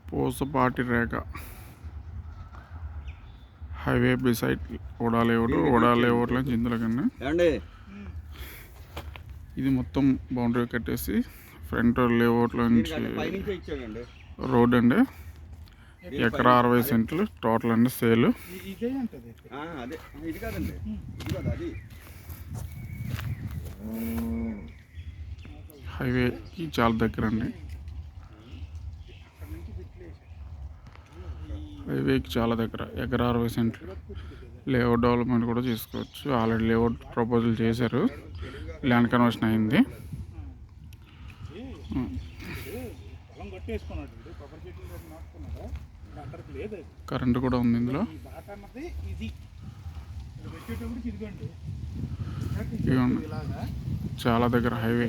పూసపాటి రేఖ highway beside ఓడా లేఅవుట్లో ఇందులో కన్నా ఇది మొత్తం బౌండరీ కట్టేసి ఫ్రంట్ లేఅవుట్లో నుంచి రోడ్ అండి. ఎకరా 60 సెంట్లు టోటల్ అండి సేల్. హైవేకి చాలా దగ్గర అండి. హైవేకి చాలా దగ్గర ఎకరా 60 సెంట్లు. లేఅవుట్ డెవలప్మెంట్ కూడా చేసుకోవచ్చు. ఆల్రెడీ లేఅవుట్ ప్రపోజల్ చేశారు, ల్యాండ్ కన్వర్షన్ అయింది. కరెంటు కూడా ఉంది ఇందులో. చాలా దగ్గర హైవే.